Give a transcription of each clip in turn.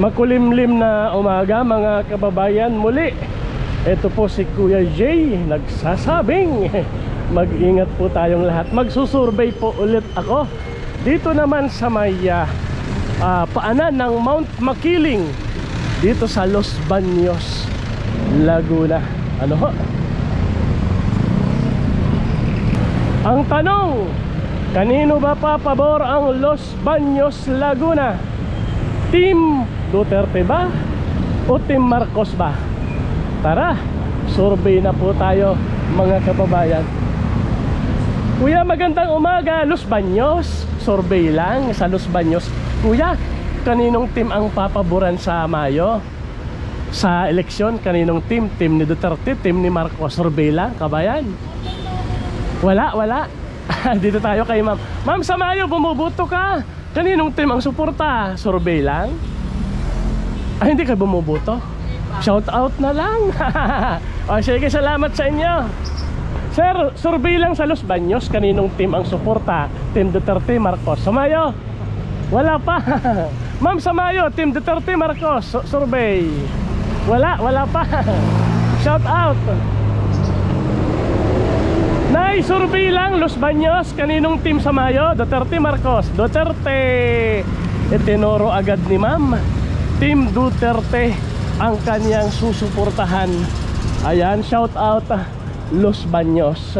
Makulimlim na umaga mga kababayan. Muli ito po si Kuya Jay nagsasabing mag-ingat po tayong lahat. Magsusurvey po ulit ako dito naman sa may paanan ng Mount Makiling dito sa Los Baños, Laguna. Ano ho? Ang tanong, kanino ba papabor ang Los Baños, Laguna? Team Duterte ba o Team Marcos ba? Tara, survey na po tayo mga kababayan. Kuya, magandang umaga. Los Baños, survey lang sa Los Baños. Kuya, kaninong team ang papaboran sa Mayo? Sa eleksyon, kaninong team? Team ni Duterte, team ni Marcos? Survey lang, kabayan. Wala. Dito tayo kay ma'am. Ma'am, sa Mayo, bumuboto ka. Kaninong team ang suporta? Survey lang? Ay, hindi kayo bumuboto? Shout out na lang. O sige, salamat sa inyo. Sir, survey lang sa Los Baños. Kaninong team ang suporta? Team Duterte, Marcos? Sa Mayo? Wala pa. Ma'am, sa Mayo, Team Duterte, Marcos? Survey? Wala pa. Shout out. Nay, survey lang, Los Baños. Kaninong team sa Mayo? Duterte, Marcos? Duterte. Itinuro agad ni ma'am, Team Duterte ang kanyang susuportahan. Ayan, shout out Los Baños.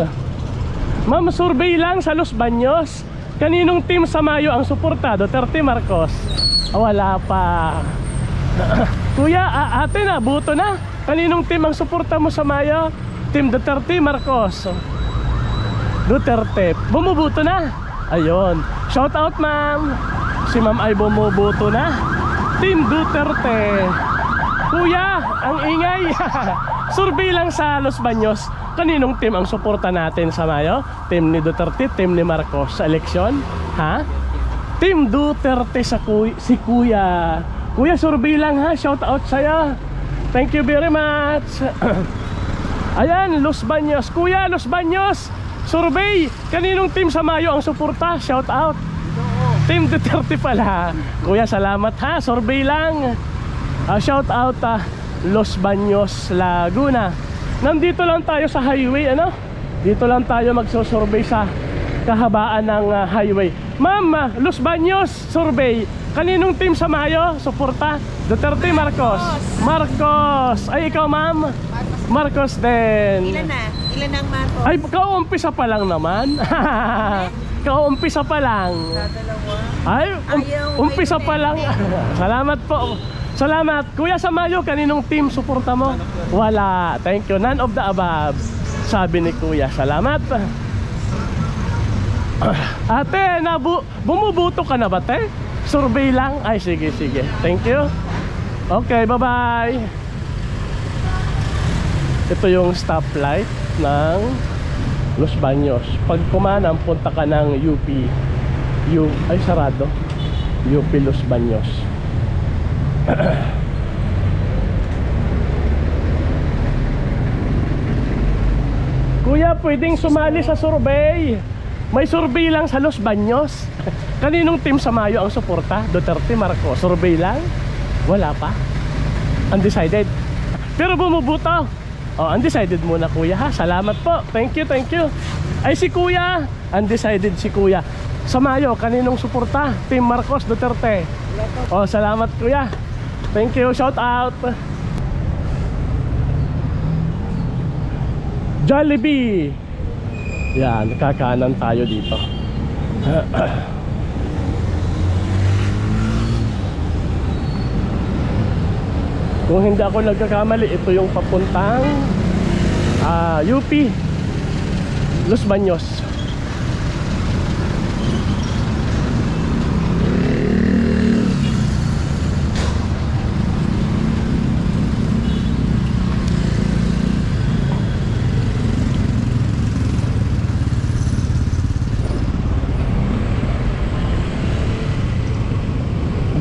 Ma'am, survey lang sa Los Baños. Kaninong team sa Mayo ang suporta? Duterte, Marcos? Wala pa. Kuya, ate na, buto na. Kaninong team ang suporta mo sa Mayo? Team Duterte, Marcos? Duterte. Bumubuto na. Ayun. Shout out ma'am. Si ma'am ay bumubuto na. Team Duterte. Kuya, ang ingay. Survey lang sa Los Baños. Kaninong team ang suporta natin sa Mayo? Team ni Duterte, team ni Marcos sa eleksyon? Ha? Team Duterte sa si Kuya. Kuya, survey lang ha. Shout out sa'yo. Thank you very much. Ayan, Los Baños. Kuya, Los Baños, survey, kaninong team sa Mayo ang suporta? Shout out. Team Duterte pala. Kuya, salamat ha. Survey lang. Shout out Los Baños, Laguna. Nandito lang tayo sa highway, ano? Dito lang tayo magsusurvey sa kahabaan ng highway. Ma'am, Los Baños, survey, kaninong team sa Mayo suporta? Duterte, Marcos? Marcos. Ay, ikaw ma'am? Marcos din. Ilan na? Ilan ang Marcos? Ay, kaumpisa pa lang naman. Kaumpisa pa lang. Ay, umpisa pa lang. Salamat po. Salamat. Kuya, sa Mayo, kaninong team suporta mo? Wala. Thank you. None of the above, sabi ni Kuya. Salamat. Ate, bumubuto ka na ba, te? Survey lang? Ay, sige. Thank you. Okay, bye-bye. Ito yung stoplight ng Los Baños. Pag kumanang, punta ka ng UP. Ay, sarado. UP Los Baños. Kuya, pwedeng sumali sa survey. May survey lang sa Los Baños. Kaninong team sa Mayo ang suporta? Duterte, Marcos? Survey lang? Wala pa. Undecided. Pero bumubuto. Undecided muna kuya ha. Salamat po. Thank you. Ay, si kuya, undecided si kuya. Sa Mayo, kaninong suporta? Team Marcos, Duterte? Salamat kuya. Thank you. Shout out. Jollibee. Yan, nakakanan tayo dito. Kung hindi ako nagkakamali, ito yung papuntang UP Los Baños.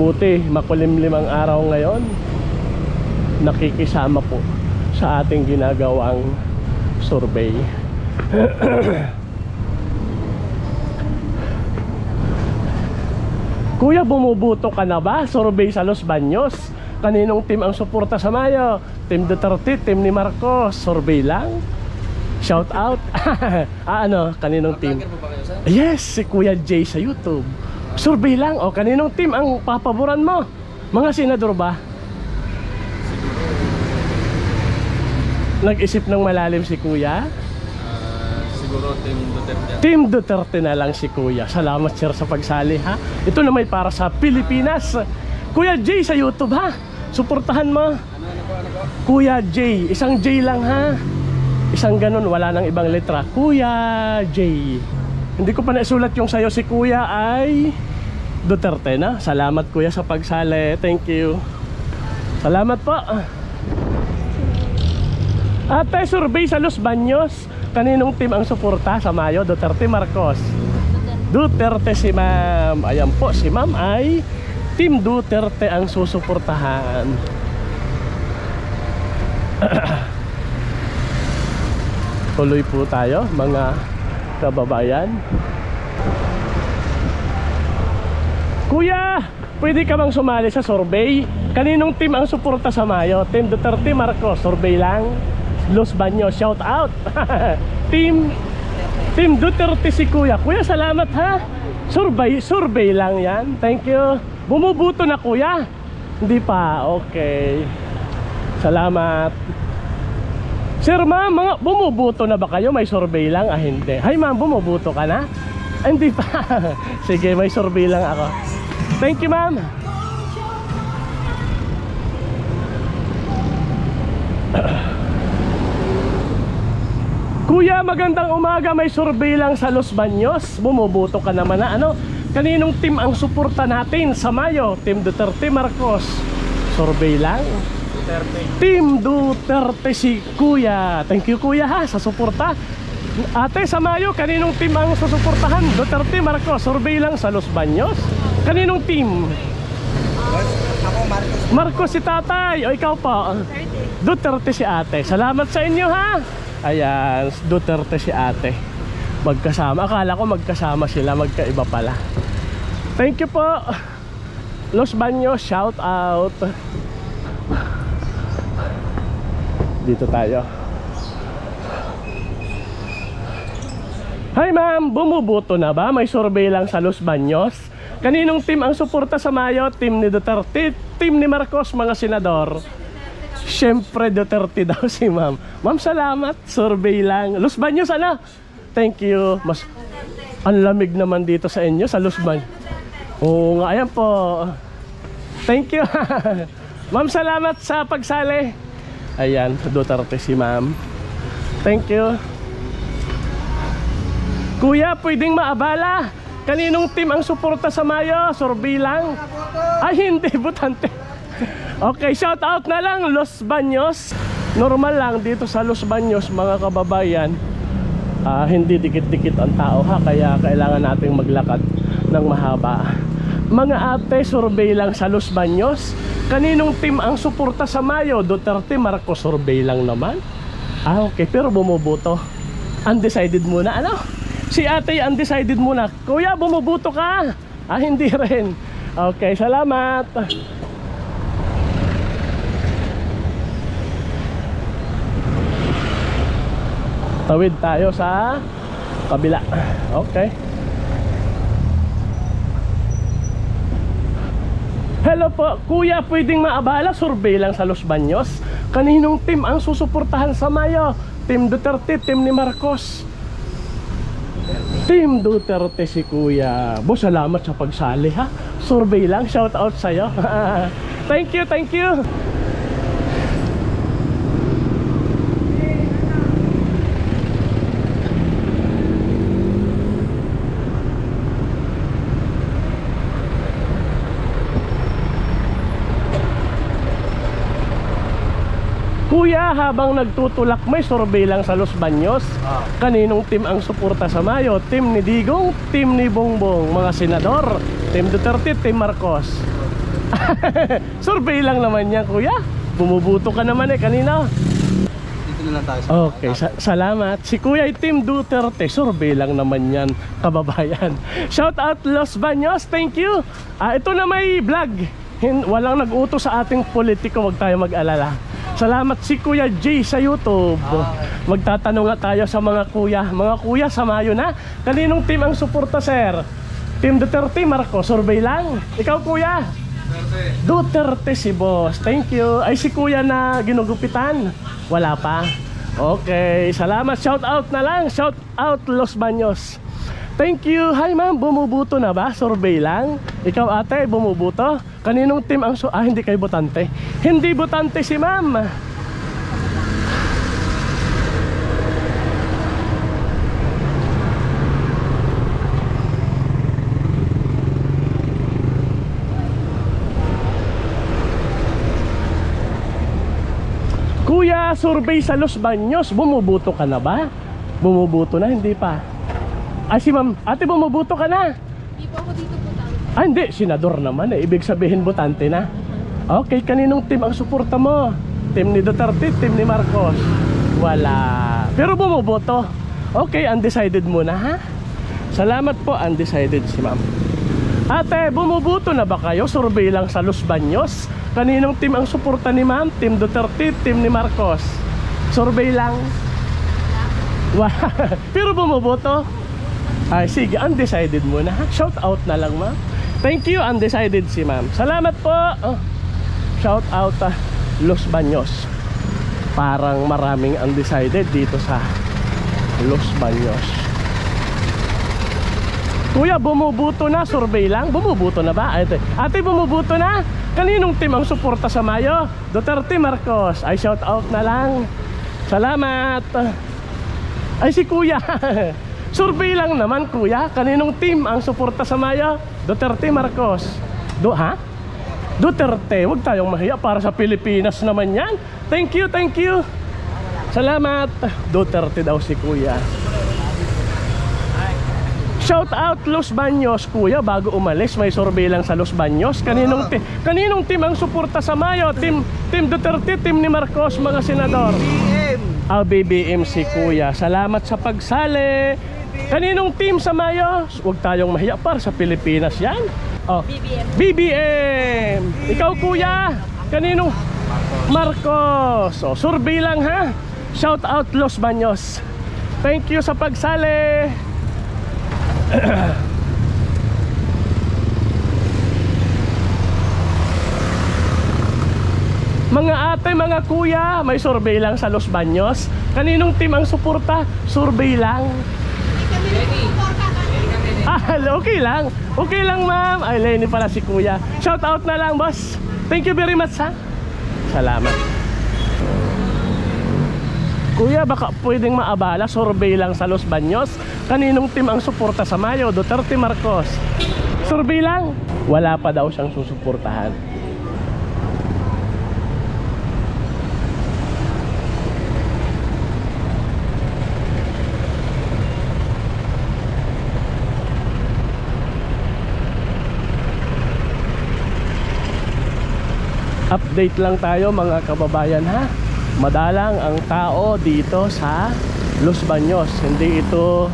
Buti makulimlim ang araw ngayon. Nakikisama po sa ating ginagawang survey. Kuya, bumubuto ka na ba? Survey sa Los Baños. Kaninong team ang suporta sa Mayo? Team Duterte, team ni Marcos. Survey lang. Shout out. Ano? Kaninong team? Yes, si Kuya Jay sa YouTube. Survey lang. O, kaninong team ang papaboran mo? Mga senador ba? Nag-isip ng malalim si Kuya? Siguro Team Duterte. Team Duterte na lang si Kuya. Salamat sir sa pagsali ha. Ito na may para sa Pilipinas. Kuya Jay sa YouTube ha. Suportahan mo. Ano po? Kuya Jay. Isang J lang ha. Isang ganun. Wala nang ibang letra. Kuya Jay. Hindi ko pa naisulat yung sayo. Si Kuya ay Duterte na. Salamat Kuya sa pagsali. Thank you. Salamat po. Ate, survey sa Los Baños. Kaninong team ang suporta sa Mayo? Duterte, Marcos? Duterte si ma'am. Ayan po, si ma'am ay Team Duterte ang susuportahan. Tuloy po tayo mga kababayan. Kuya, pwede ka bang sumali sa survey? Kaninong team ang suporta sa Mayo? Team Duterte, Marcos? Survey lang. Los Baños, shout out. Team Duterte si Kuya. Kuya, salamat ha. Survey lang yan. Thank you. Bumubuto na Kuya? Hindi pa, okay. Salamat. Sir ma'am, mga bumubuto na ba kayo? May survey lang? Hindi. Hi ma'am, bumubuto ka na? Hindi pa. Sige, may survey lang ako. Thank you ma'am. Kuya, magandang umaga. May survey lang sa Los Baños. Bumubuto ka naman na ano? Kaninong team ang suporta natin sa Mayo? Team Duterte, Marcos? Survey lang. Duterte. Team Duterte si Kuya. Thank you Kuya ha sa suporta. Ate, sa Mayo, kaninong team ang susuportahan? Duterte, Marcos? Survey lang sa Los Baños. Kaninong team? Ako, Marcos. Marcos si tatay. O ikaw po? Duterte si ate. Salamat sa inyo ha. Ayan, Duterte si ate. Magkasama, akala ko magkasama sila, magkaiba pala. Thank you po Los Baños, shout out. Dito tayo. Hi ma'am, bumubuto na ba? May survey lang sa Los Baños. Kaninong team ang suporta sa Mayo? Team ni Duterte, team ni Marcos, mga senador? Siyempre Duterte daw si ma'am. Ma'am, salamat. Survey lang. Los Baños, ano? Thank you. Mas ang lamig naman dito sa inyo sa Los Baños. Oo nga, ayan po. Thank you. Ma'am, salamat sa pagsali. Ayan, Duterte si ma'am. Thank you. Kuya, pwedeng maabala. Kaninong team ang suporta sa Mayo? Survey lang. Ay, hindi, butante. Okay, shout out na lang Los Baños. Normal lang dito sa Los Baños mga kababayan. Hindi dikit-dikit ang tao ha, kaya kailangan nating maglakad ng mahaba. Mga ate, survey lang sa Los Baños. Kaninong team ang suporta sa Mayo? Duterte, Marcos? Survey lang naman. Okay, pero bumubuto. Undecided muna, ano? Si ate undecided muna. Kuya, bumubuto ka? Hindi rin. Okay, salamat. Tawid tayo sa kabila. Okay. Hello po, Kuya, pwedeng maabala? Survey lang sa Los Baños. Kaninong team ang susuportahan sa Mayo? Team Duterte, team ni Marcos? Team Duterte si Kuya. Boss, salamat sa pagsali ha. Survey lang, shout out sa'yo. Thank you, thank you. Kuya, habang nagtutulak, may survey lang sa Los Baños. Kaninong team ang suporta sa Mayo? Team ni Digong, team ni Bongbong, mga senador? Team Duterte, team Marcos? Survey lang naman yan, Kuya. Bumubuto ka naman kanina. dito na lang tayo sa Okay, salamat. Si Kuya ay Team Duterte. Survey lang naman yan, kababayan. Shout out Los Baños, thank you. Ito na may vlog. Walang nag-utos sa ating politiko, wag tayo mag-alala. Salamat si Kuya J sa YouTube. Magtatanong nga tayo sa mga kuya. Mga kuya, samayo na. Kaninong team ang suporta, sir? Team Duterte, Marcos, survey lang. Ikaw, kuya? Duterte si boss. Thank you. Ay, si kuya na ginugupitan? Wala pa. Okay, salamat. Shout out na lang. Shout out Los Baños. Thank you. Hi ma'am, bumubuto na ba? Survey lang. Ikaw ate, bumubuto? Kaninong team ang hindi kayo botante. Hindi botante si ma'am. Kuya, survey sa Los Baños. Bumubuto ka na ba? Bumubuto na? Hindi pa. Si ma'am, ate, bumubuto ka na? Hindi po ako dito po tayo. Hindi, senador naman eh. Ibig sabihin botante na. Okay, kaninong team ang suporta mo? Team ni Duterte, team ni Marcos? Wala. Pero bumuboto. Okay, undecided muna ha? Salamat po, undecided si ma'am. Ate, bumuboto na ba kayo? Survey lang sa Los Baños. Kaninong team ang suporta ni ma'am? Team Duterte, team ni Marcos? Survey lang. Pero bumuboto? Ay, sige, undecided muna ha? Shout out na lang ma'am. Thank you, undecided si ma'am. Salamat po. Shout out Los Baños. Parang maraming undecided dito sa Los Baños. Kuya, bumubuto na? Survey lang? Bumubuto na ba? Ate, bumubuto na? Kaninong team ang suporta sa Mayo? Duterte, Marcos? Ay, shout out na lang. Salamat. Ay, si kuya. Survey lang naman, kuya. Kaninong team ang suporta sa Mayo? Duterte, Marcos? Duterte. Huwag tayong mahiya, para sa Pilipinas naman yan. Thank you, thank you. Salamat. Duterte daw si kuya. Shout out Los Baños, kuya. Bago umalis, may survey lang sa Los Baños. Kaninong team ang suporta sa Mayo? Team Duterte, team ni Marcos, mga senador? BBM si kuya. Salamat sa pagsali. Kaninong team sa Mayo? Huwag tayong mahiya, para sa Pilipinas yan. BBM. Ikaw, kuya? Kaninong? Marcos. Survey lang ha. Shout out Los Baños. Thank you sa pagsali. Mga ate, mga kuya, may survey lang sa Los Baños. Kaninong team ang suporta? Survey lang. Okay lang. Okay lang ma'am. Ay, Lenny pala si kuya. Shout out na lang, boss. Thank you very much ha. Salamat. Kuya, baka pwedeng maabala, survey lang sa Los Baños. Kaninong team ang suporta sa Mayo? Duterte, Marcos? Survey lang. Wala pa daw siyang susuportahan. Update lang tayo mga kababayan ha. Madalang ang tao dito sa Los Baños. Hindi ito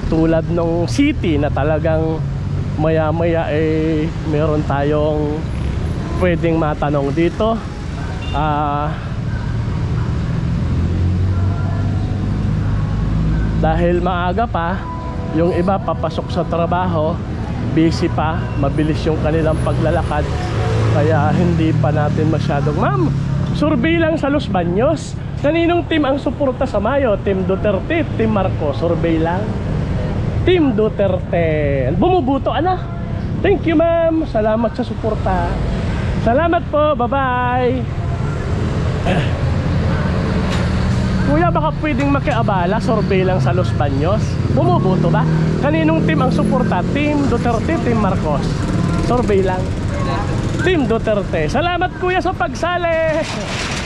tulad ng city na talagang maya-maya meron tayong pwedeng matanong dito. Dahil maaga pa, yung iba papasok sa trabaho, busy pa, mabilis yung kanilang paglalakad. Kaya hindi pa natin masyadong. Ma'am, survey lang sa Los Baños. Kaninong team ang suporta sa Mayo? Team Duterte, Team Marcos? Survey lang. Team Duterte. Bumubuto ana. Thank you ma'am. Salamat sa suporta. Salamat po. Bye-bye. Kuya, baka pwedeng makiabala. Survey lang sa Los Baños. Bumubuto ba? Kaninong team ang suporta? Team Duterte, Team Marcos? Survey lang. Team Duterte. Salamat kuya sa pagsali.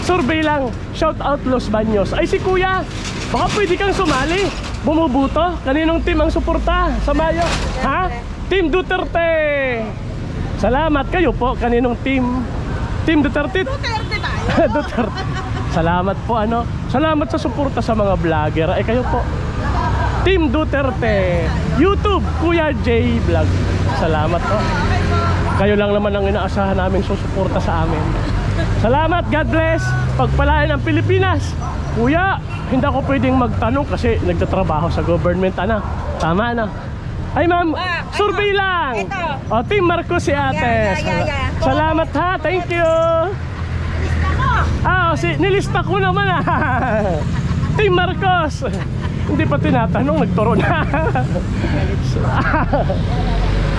Survey lang. Shout out Los Baños. Ay, si kuya, baka pwede kang sumali. Bumubuto. Kaninong team ang suporta sa Mayo? Ha? Team Duterte. Salamat. Kayo po, kaninong team? Team Duterte? Duterte tayo. Duterte. Salamat po ano. Salamat sa suporta sa mga vlogger. Ay kayo po, Team Duterte YouTube, Kuya J Vlog. Salamat po. Kayo lang naman ang inaasahan namin susuporta sa amin. Salamat, God bless. Pagpalain ang Pilipinas. Kuya, hindi ako pwedeng magtanong kasi nagtatrabaho sa government. Ano? Tama na. Ay ma'am, survey lang. O, Team Marcos si ate. Salamat ha, thank you. Nilista ko naman Team Marcos. Hindi pa tinatanong, nagturo na.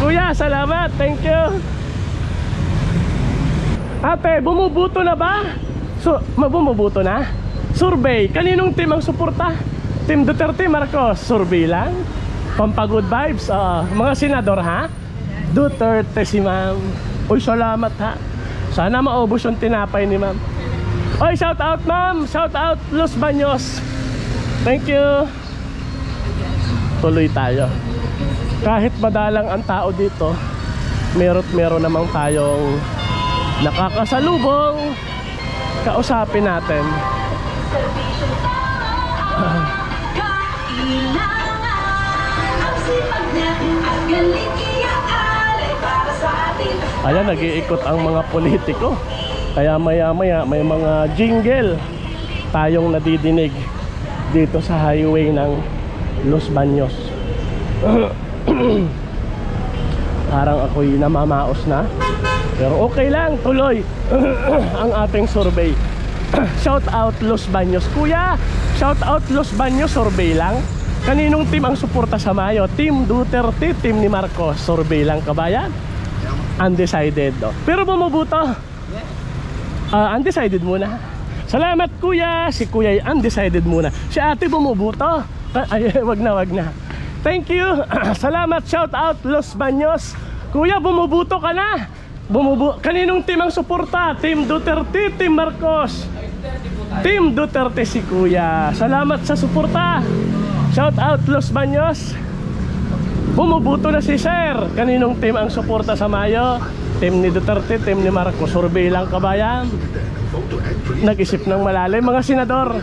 Kuya, salamat, thank you. Ate, bumubuto na ba? Bumubuto na? Survey, kaninong team ang suporta? Team Duterte, Marcos, survey lang. Pampagood vibes, mga senador ha? Duterte si ma'am. Uy, salamat ha. Sana maubos yung tinapay ni ma'am. Oy, shout out ma'am, shout out Los Baños. Thank you. Tuloy tayo. Kahit madalang ang tao dito, meron namang tayong nakakasalubong. Kausapin natin. Ayan, nag-iikot ang mga politiko. Kaya maya maya may mga jingle tayong nadidinig dito sa highway ng Los Baños. Parang ako'y namamaos na, pero okay lang, tuloy ang ating survey. Shout out Los Baños. Kuya, shout out Los Baños, survey lang. Kaninong team ang suporta sa Mayo? Team Duterte, team ni Marcos, survey lang kabayan. Undecided pero bumubuto. Undecided muna. Salamat kuya. Si kuya ay undecided muna. Si ate bumubuto. Ay, wag na. Thank you. Salamat, shout out Los Baños. Kuya, bumubuto ka na. Kaninong team ang suporta? Team Duterte, Team Marcos? Team Duterte si kuya. Salamat sa suporta. Shout out Los Baños. Bumubuto na si sir. Kaninong team ang suporta sa Mayo? Team ni Duterte, team ni Marcos. Survey lang kabayan. Nag-isip ng malalim mga senador.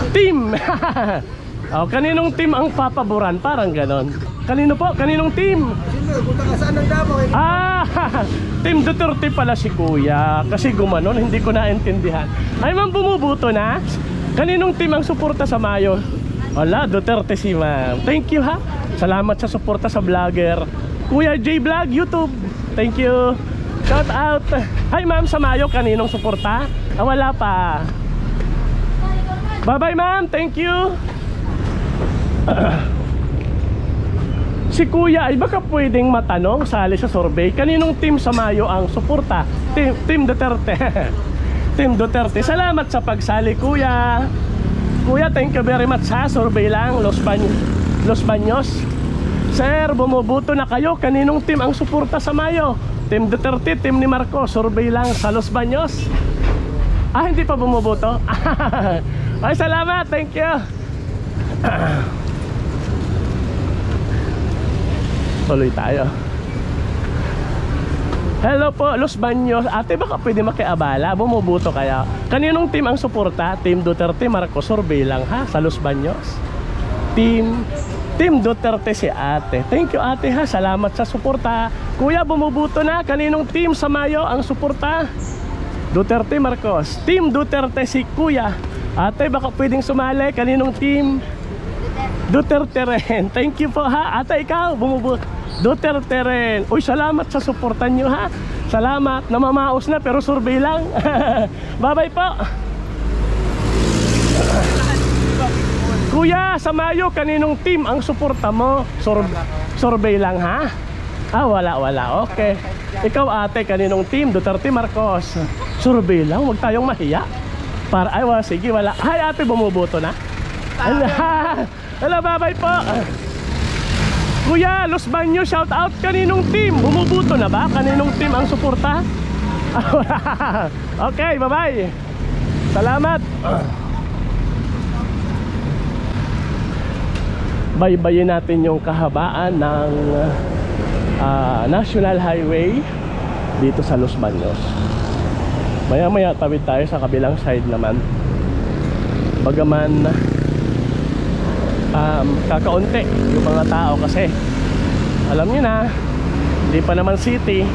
Team. Kaninong team ang papaboran? Parang ganon. Kanino po? Kaninong team? Team Duterte pala si kuya. Kasi gumanon, hindi ko naintindihan. Ay ma'am, bumubuto na? Kaninong team ang suporta sa Mayo? Wala, Duterte si ma'am. Thank you ha. Salamat sa suporta sa vlogger Kuya J Vlog YouTube. Thank you. Shout out. Hi ma'am, sa Mayo kaninong suporta? Wala pa. Bye bye ma'am, thank you. Si kuya ay baka pwedeng matanong, sali sa survey, kaninong team sa Mayo ang suporta? Team Duterte. Team Duterte. Salamat sa pagsali kuya. Kuya, thank you very much ha. Survey lang, Los Baños. Sir, bumubuto na kayo. Kaninong team ang suporta sa Mayo? Team Duterte, team ni Marcos. Survey lang sa Los Baños. Hindi pa bumubuto? Ay, salamat, thank you. Tuloy tayo. Hello po, Los Baños. Ate, baka pwede makiabala. Bumubuto kaya. Kaninong team ang suporta? Team Duterte, Marcos. Survey lang ha, sa Los Baños. Team Duterte si ate. Thank you ate ha, salamat sa suporta. Kuya, bumubuto na. Kaninong team sa Mayo ang suporta? Duterte, Marcos. Team Duterte si kuya. Ate, baka pwedeng sumali. Kaninong team? Duterte rin. Thank you po ha. Ate, ikaw, bumubuto. Duterte rin. Uy, salamat sa suportan nyo ha. Salamat. Namamaos na pero survey lang. Bye bye po. Kuya, sa Mayo, kaninong team ang suporta mo? Survey lang ha? Wala. Okay. Ikaw ate, kaninong team? Duterte, Marcos. Survey lang, huwag tayong mahiya. Sige, wala. Hi ate, bumuboto na? Hello, bye-bye po. Kuya, Los Baños, shout out. Kaninong team? Bumuboto na ba? Kaninong team ang suporta? Okay, bye-bye. Salamat. Baybayin natin yung kahabaan ng National Highway dito sa Los Baños. Maya maya tawid tayo sa kabilang side naman. Bagaman kakaunti yung mga tao kasi alam niyo na, hindi pa naman city,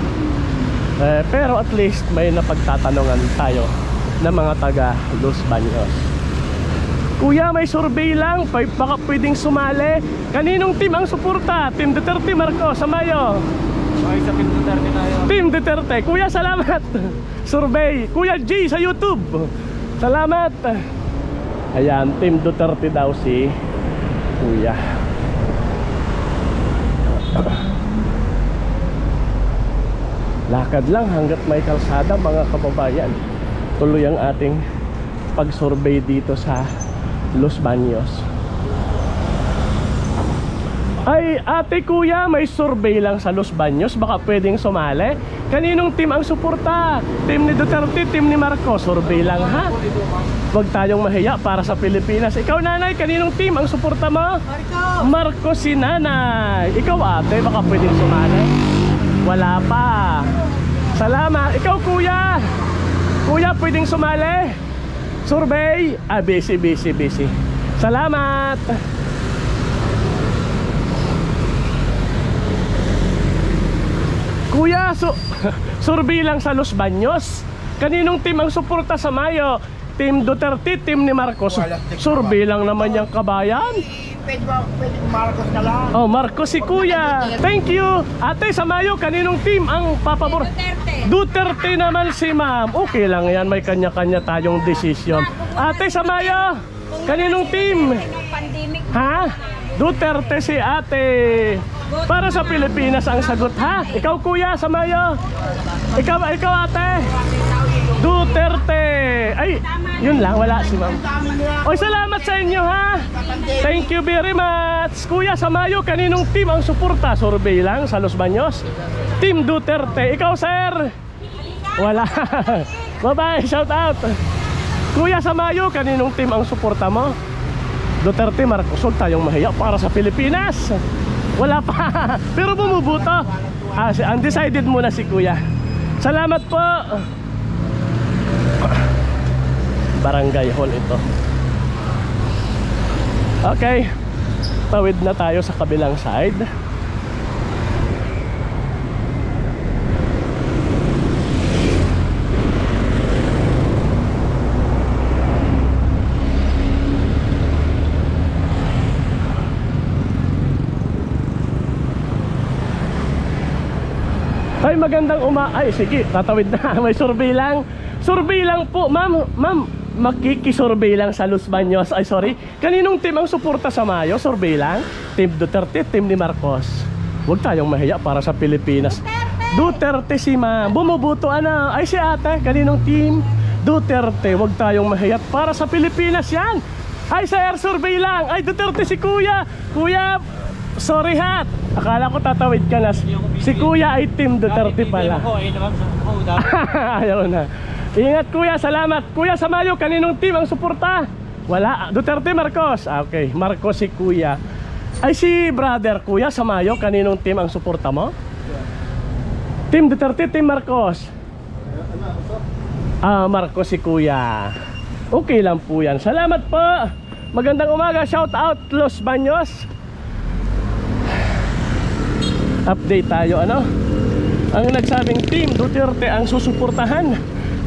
pero at least may napagtatanungan tayo ng mga taga Los Baños. Kuya, may survey lang, baka pwedeng sumali. Kaninong team ang suporta? Team Duterte, Marcos, Samayo? Okay, sa Team Duterte tayo. Team Duterte. Kuya, salamat. Survey. Kuya G sa YouTube. Salamat. Ayan, Team Duterte daw si Kuya. Lakad lang hanggat may kalsada, mga kababayan. Tuloy ang ating pag-survey dito sa Los Baños. Ay, ate kuya, may survey lang sa Los Baños, baka pwedeng sumali. Kaninong team ang suporta? Team ni Duterte, team ni Marcos? Survey lang ha. Huwag tayong mahiya para sa Pilipinas. Ikaw nanay, kaninong team ang suporta mo? Marcos si nanay. Ikaw ate, baka pwedeng sumali? Wala pa. Salamat. Ikaw kuya, kuya pwedeng sumali? Survey? Busy. Salamat. Kuya, survey lang sa Los Baños. Kaninong team ang suporta sa Mayo? Team Duterte, team ni Marcos? Survey lang naman yung kabayan. Pwede Marcos na lang. Oh, Marcos si kuya. Thank you. Ate, sa Mayo, kaninong team ang papabor? Duterte naman si ma'am. Okay lang yan, may kanya-kanya tayong desisyon. Ate, sa Mayo, kaninong team? Ha? Duterte si ate. Para sa Pilipinas ang sagot ha. Ikaw kuya, sa Mayo. Ikaw ate. Duterte. Ay, yun lang, wala si ma'am. Oy, salamat sa inyo ha. Thank you very much. Kuya, sa Mayo, kaninong team ang suporta? Survey lang sa Los Baños. Team Duterte. Ikaw sir? Wala. Bye-bye, shout out. Kuya, sa Mayo, kaninong team ang suporta mo? Duterte, Marcos. Huwag tayong mahiya para sa Pilipinas. Wala pa. Pero bumubuto. Undecided muna si kuya. Salamat po. Barangay Hall ito. Okay, tawid na tayo sa kabilang side. Ay, magandang Ay, sige, tatawid na. May survey lang. Survey lang po, ma'am. Ma'am, makikisurvey lang sa Los Baños. Ay, sorry. Kaninong team ang suporta sa Mayo? Survey lang. Team Duterte, team ni Marcos. Huwag tayong mahiya para sa Pilipinas. Duterte si ma'am. Bumubuto ano? Ay, si ate. Kaninong team? Duterte. Huwag tayong mahiya para sa Pilipinas yan. Ay, sa air survey lang. Ay, Duterte si kuya. Kuya, sorry hat. Akala ko tatawid ka na. Si kuya ay team Duterte pala. Ayaw na. Ingat kuya, salamat. Kuya, sa Mayo, kaninong team ang suporta? Wala. Duterte, Marcos. Okay, Marcos si kuya. Ay, si brother kuya, sa Mayo, kaninong team ang suporta mo? Team Duterte, team Marcos. Marcos si kuya. Okay lang po yan. Salamat po. Magandang umaga. Shout out Los Baños. Update tayo ano. Ang nagsabing team Duterte ang susuportahan.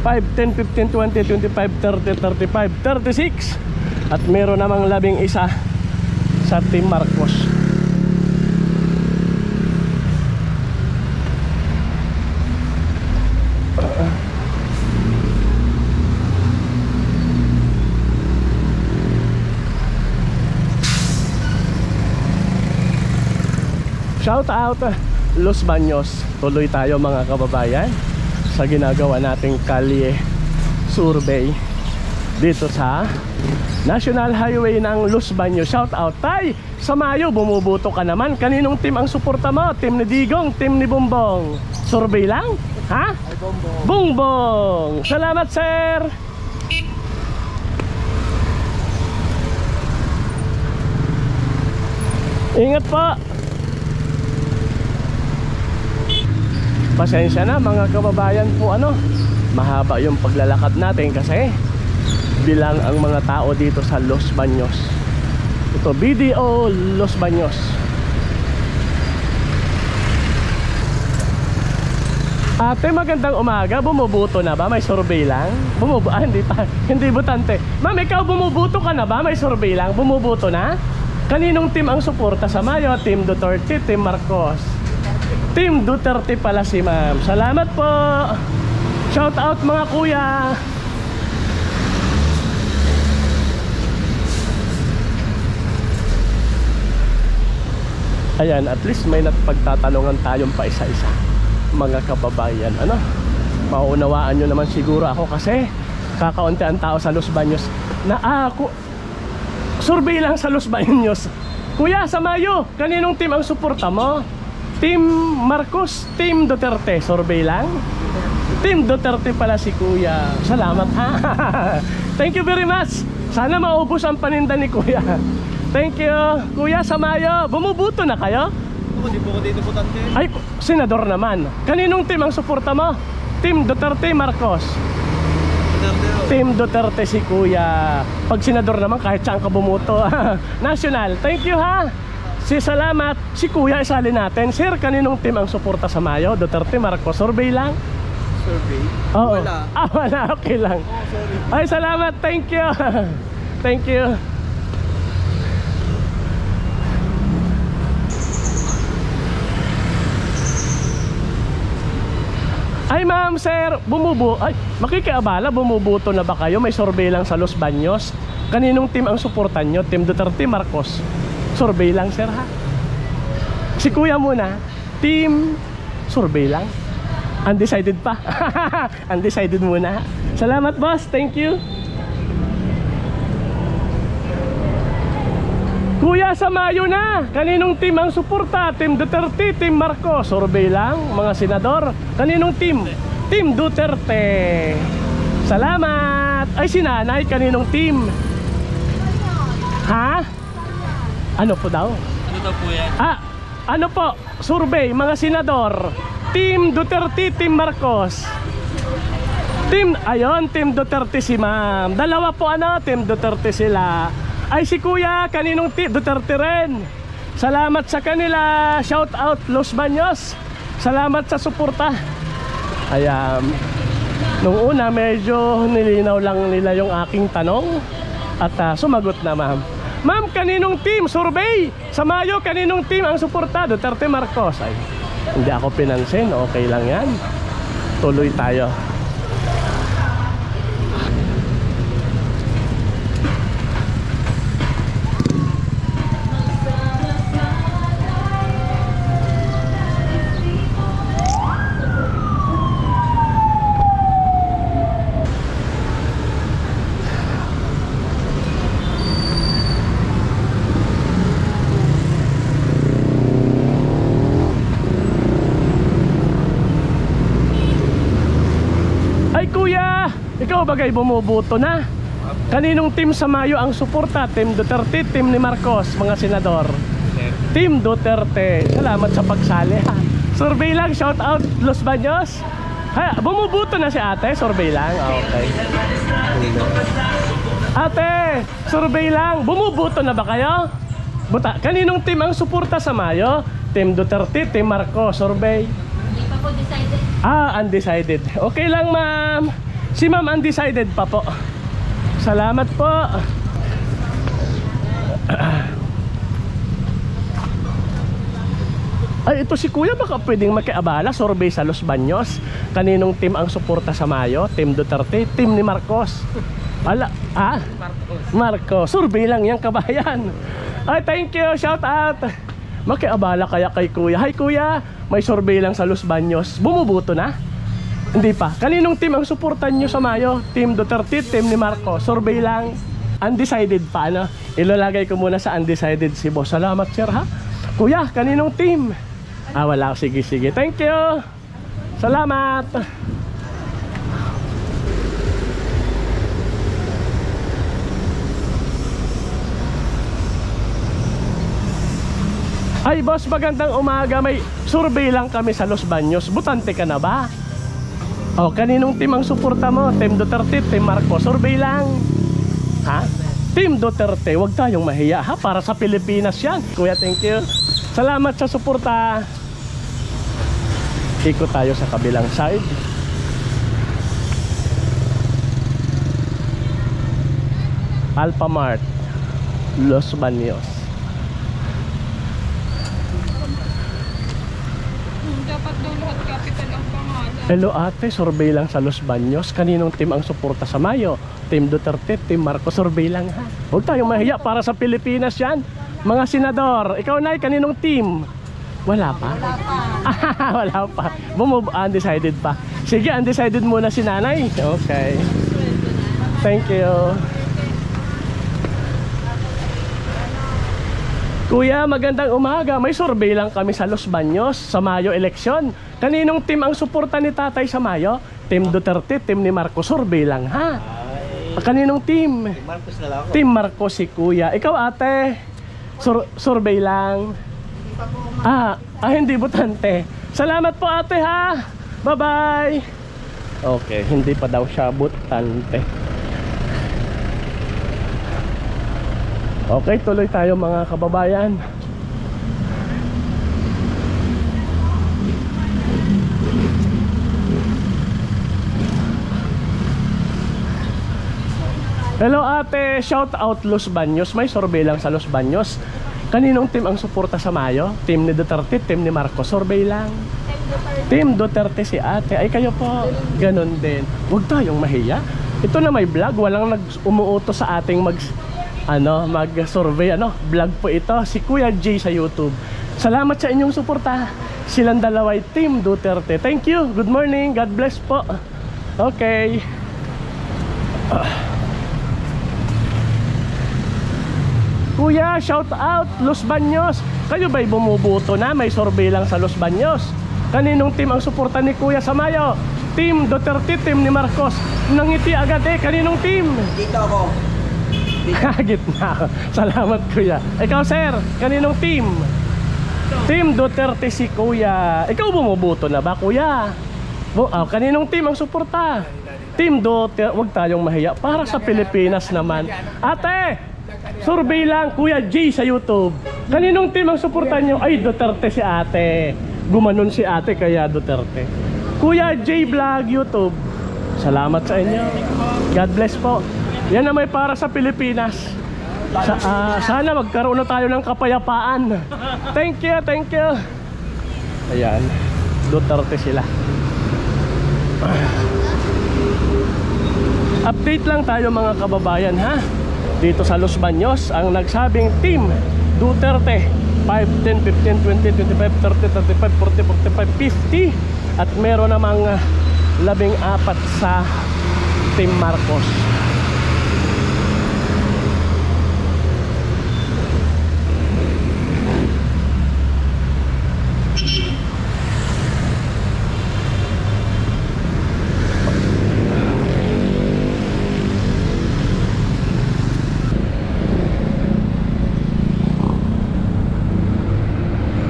5, 10, 15, 20, 25, 30, 35, 36. At meron namang 11 sa team Marcos. Shout out Los Baños. Tuloy tayo mga kababayan sa ginagawa nating kalye survey dito sa National Highway ng Los Baños. Shout out tay. Sa Mayo, bumubuto ka naman. Kaninong team ang suporta mo? Team ni Digong, team ni Bongbong? Survey lang? Ha? Bongbong. Salamat sir. Ingat po. Pasensya na mga kababayan po ano, Mahaba yung paglalakad natin kasi bilang ang mga tao dito sa Los Baños. Ito, BDO Los Baños. Ate, magandang umaga. Bumubuto na ba? May survey lang? Hindi pa. Hindi butante. Ma'am, ikaw bumubuto ka na ba? May survey lang? Bumubuto na? Kaninong team ang suporta sa Mayo? Team Duterte, Team Marcos? Team Duterte pala si ma'am. Salamat po. Shout out mga kuya. Ayan, at least may napagtatanungan tayong pa isa-isa. Mga kababayan, ano? Mauunawaan nyo naman siguro ako kasi kakaunti ang tao sa Los Baños na ako. Survey lang sa Los Baños. Kuya, sa Mayo, kaninong team ang suporta mo? Team Marcos, Team Duterte? Survey lang? Team Duterte pala si kuya. Salamat ha. Thank you very much. Sana maubos ang paninda ni kuya. Thank you. Kuya, sa Mayo, bumubuto na kayo? Hindi po ko dito butante. Ay, senador naman. Kaninong team ang suporta mo? Team Duterte, Marcos? Team Duterte si kuya. Pag senador naman, kahit saan ka bumuto. National, thank you ha. Salamat. Si kuya, isali natin. Sir, kaninong team ang suporta sa Mayo? Duterte, Marcos? Survey lang? Survey? Oo. Wala. Wala, okay lang. Sorry. Ay, salamat, thank you. Thank you. Ay ma'am, sir, makikiabala, bumubuto na ba kayo? May survey lang sa Los Baños. Kaninong team ang suportan nyo? Team Duterte, Marcos? Survey lang, sir ha? Si kuya muna, team survey lang. Undecided pa. Undecided muna. Salamat boss, thank you. Kuya, sa Mayo na, kaninong team ang suporta? Team Duterte, Team Marcos? Survey lang, mga senador. Kaninong team? Team Duterte. Salamat. Ay, si nanay, kaninong team? Ha? Ano po daw? Ano daw po yan? Ano po? Survey, mga senador. Team Duterte, Team Marcos? Ayun, Team Duterte si ma'am. Dalawa po Team Duterte sila. Ay, si kuya, kaninong Duterte rin. Salamat sa kanila. Shout out Los Baños. Salamat sa suporta. Ayan. Nung una medyo nilinaw lang nila yung aking tanong. At sumagot na ma'am. Ma'am, kaninong team? Survey. Sa Mayo, kaninong team ang suporta? Duterte, Marcos? Ay, hindi ako pinansin. Okay lang yan. Tuloy tayo. Ikaw bagay bumubuto na. Kaninong team sa Mayo ang suporta? Team Duterte, Team ni Marcos, mga senador? Team Duterte. Salamat sa pagsali ha. Survey lang, shout out Los Baños. Bumubuto na si ate, survey lang. Okay. Ate, survey lang. Bumubuto na ba kayo? Kaninong team ang suporta sa Mayo? Team Duterte, Team Marcos, survey. Hindi pa po decided. Undecided. Okay lang ma'am. Si ma'am undecided pa po. Salamat po. Ay, ito si kuya, baka pwedeng makiabala. Survey sa Los Baños. Kaninong team ang suporta sa Mayo? Team Duterte, Team ni Marcos? Marcos. Survey lang yan, kabayan. Ay, thank you, shout out. Makiabala kaya kay kuya. Hi kuya, may survey lang sa Los Baños. Bumubuto na? Hindi pa. Kaninong team ang suportan nyo sa Mayo? Team Duterte, Team ni Marcos? Survey lang. Undecided pa, ano? Ilalagay ko muna sa undecided si boss. Salamat sir ha. Kuya, kaninong team? Wala. Sige. Thank you. Salamat. Ay boss, magandang umaga. May survey lang kami sa Los Baños. Butante ka na ba? Oh, kaninong team ang suporta mo? Team Duterte, Team Marcos? Survey lang. Ha? Team Duterte, huwag tayong mahiya ha, para sa Pilipinas yan. Kuya, thank you. Salamat sa suporta. Ikot tayo sa kabilang side. Alphamart, Los Baños. Dapat daw lahat capital ang pangalan. Hello ate, survey lang sa Los Baños. Kaninong team ang suporta sa Mayo? Team Duterte, Team Marcos? Survey lang ha. Huwag tayong mahiya, para sa Pilipinas yan. Mga senador, ikaw na, kaninong team? Wala pa? Wala pa. Wala pa. Undecided pa. Sige, undecided muna si nanay. Okay. Thank you. Kuya, magandang umaga. May survey lang kami sa Los Baños sa Mayo eleksyon. Kaninong team ang suporta ni tatay sa Mayo? Team Duterte, team ni Marcos? Survey lang ha. Kaninong team? Marcos na lang ako. Team Marcos si kuya. Ikaw ate? Survey lang. Hindi butante. Salamat po ate ha. Bye bye. Okay, hindi pa daw siya butante. Okay, tuloy tayo mga kababayan. Hello ate, shout out Los Baños. May survey lang sa Los Baños. Kaninong team ang suporta sa Mayo? Team ni Duterte, team ni Marcos? Survey lang. Team Duterte si ate. Ay kayo po, ganun din. Huwag tayong mahiya. Ito na may vlog, walang umuuto sa ating mag-survey, vlog po ito, si Kuya J sa YouTube. Salamat sa inyong suporta. Silang dalaway Team Duterte. Thank you, good morning, God bless po. Okay. Kuya, shout out Los Baños. Kayo ba'y bumubuto na? May survey lang sa Los Baños. Kaninong team ang suporta ni Kuya sa Mayo? Team Duterte, team ni Marcos? Nangiti agad kaninong team? Dito ako. Gitna. Salamat kuya. Ikaw sir, kaninong team? Team Duterte si kuya. Ikaw bumubuto na ba kuya? Kaninong team ang suporta? Team Duterte. Huwag tayong mahiya, para sa Pilipinas naman. Ate, survey lang Kuya G sa YouTube. Kaninong team ang suporta nyo? Ay, Duterte si ate. Gumanon si ate kaya Duterte. Kuya J Vlog YouTube. Salamat sa inyo. God bless po. Yan na may para sa Pilipinas. Sana magkaroon na tayo ng kapayapaan. Thank you, thank you. Ayan, Duterte sila. Update lang tayo mga kababayan ha. Dito sa Los Baños, ang nagsabing Team Duterte 5, 10, 15, 20, 25, 30, 35, 40, 45, 50. At meron namang 14 sa Team Marcos.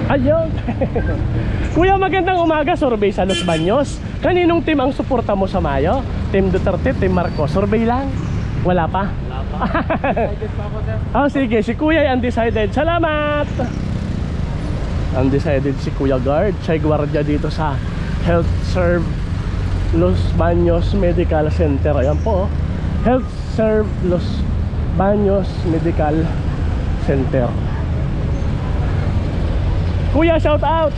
Ayun. Kuya, magandang umaga. Survey sa Los Baños. Kaninong team ang suporta mo sa Mayo? Team Duterte, Team Marcos? Survey lang? Wala pa? Wala pa. Undecided pa ako sir. Sige, si Kuya ay undecided. Salamat. Undecided si Kuya Guard. Siya'y gwardiya dito sa Health Serve Los Baños Medical Center. Ayan po, Health Serve Los Baños Medical Center. Kuya, shout out.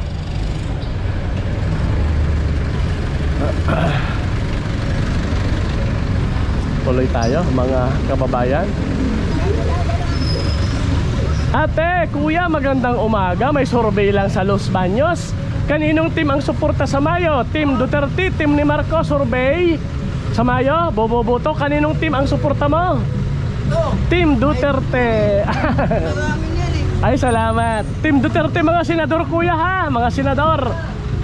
Tuloy tayo mga kababayan. Ate, kuya, magandang umaga. May survey lang sa Los Baños. Kaninong team ang suporta sa Mayo? Team Duterte, team ni Marcos? Survey sa Mayo, boboboto. Kaninong team ang suporta mo? Team Duterte. Ay, salamat. Team Duterte, mga senador kuya ha. Mga senador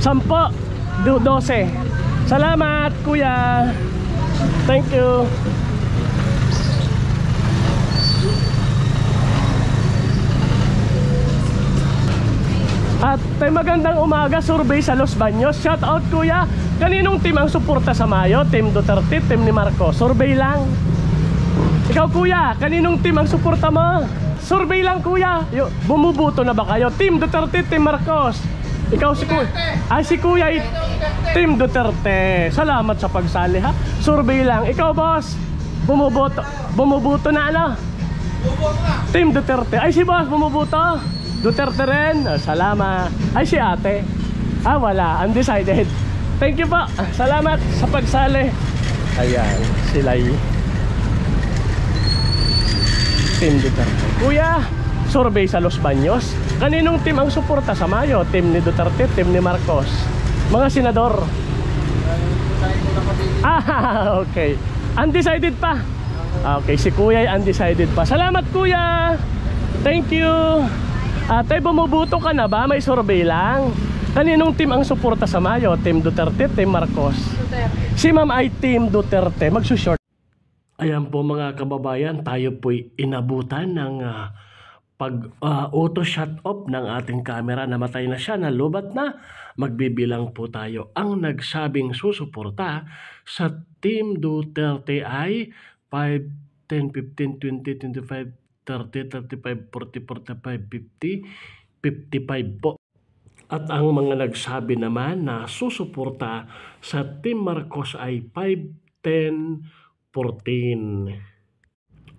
10, 12. Salamat kuya. Thank you. At magandang umaga. Survey sa Los Baños. Shout out kuya. Kaninong team ang suporta sa Mayo? Team Duterte, team ni Marcos? Survey lang. Ikaw kuya, kaninong team ang suporta mo? Survey lang kuya. Bumubuto na ba kayo? Team Duterte, team Marcos? Ikaw si kuya. Ay si kuya, team Duterte. Salamat sa pagsali ha. Survey lang. Ikaw boss, bumubuto na ano? Team Duterte. Ay si boss, bumubuto? Duterte rin. Salamat. Ay si ate. Wala. Undecided. Thank you po. Salamat sa pagsali. Ayan, sila Team Duterte. Kuya, survey sa Los Baños. Kaninong team ang suporta sa Mayo? Team ni Duterte, team ni Marcos? Mga senador. Okay. Undecided pa. Okay, si kuya ay undecided pa. Salamat kuya. Thank you. Ate, bumubuto ka na ba? May survey lang. Kaninong team ang suporta sa Mayo? Team Duterte, team Marcos? Duterte. Si ma'am ay team Duterte. Magsushort. Ayan po mga kababayan, tayo po'y inabutan ng pag-auto shut off ng ating camera. Namatay na siya, nalubat na. Magbibilang po tayo. Ang nagsabing susuporta sa team Duterte ay 5, 10, 15, 20, 25, 30, 35, 40, 45, 50, 55 po. At ang mga nagsabi naman na susuporta sa Team Marcos ay 5, 10, 14.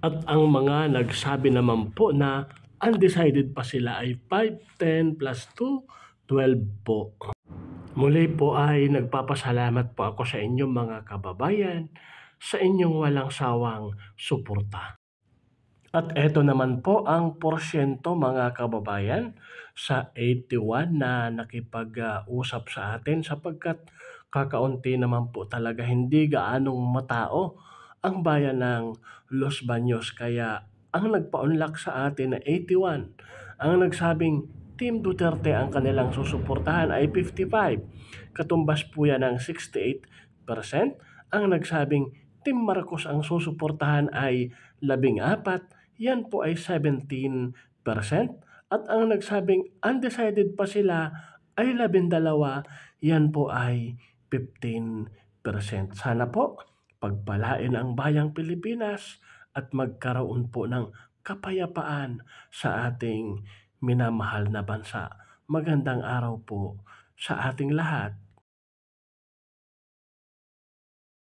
At ang mga nagsabi naman po na undecided pa sila ay 5, 10 plus 2, 12 po. Muli po ay nagpapasalamat po ako sa inyong mga kababayan sa inyong walang sawang suporta. At eto naman po ang porsyento mga kababayan sa 81 na nakipag-usap sa atin sapagkat kakaunti naman po talaga, hindi gaanong matao ang bayan ng Los Baños. Kaya ang nagpa-unlock sa atin na 81, ang nagsabing Team Duterte ang kanilang susuportahan ay 55. Katumbas po yan ng 68%. Ang nagsabing Team Marcos ang susuportahan ay 14. Yan po ay 17%. At ang nagsabing undecided pa sila ay 12. Yan po ay 15%. Sana po pagpalain ang bayang Pilipinas at magkaroon po ng kapayapaan sa ating minamahal na bansa. Magandang araw po sa ating lahat.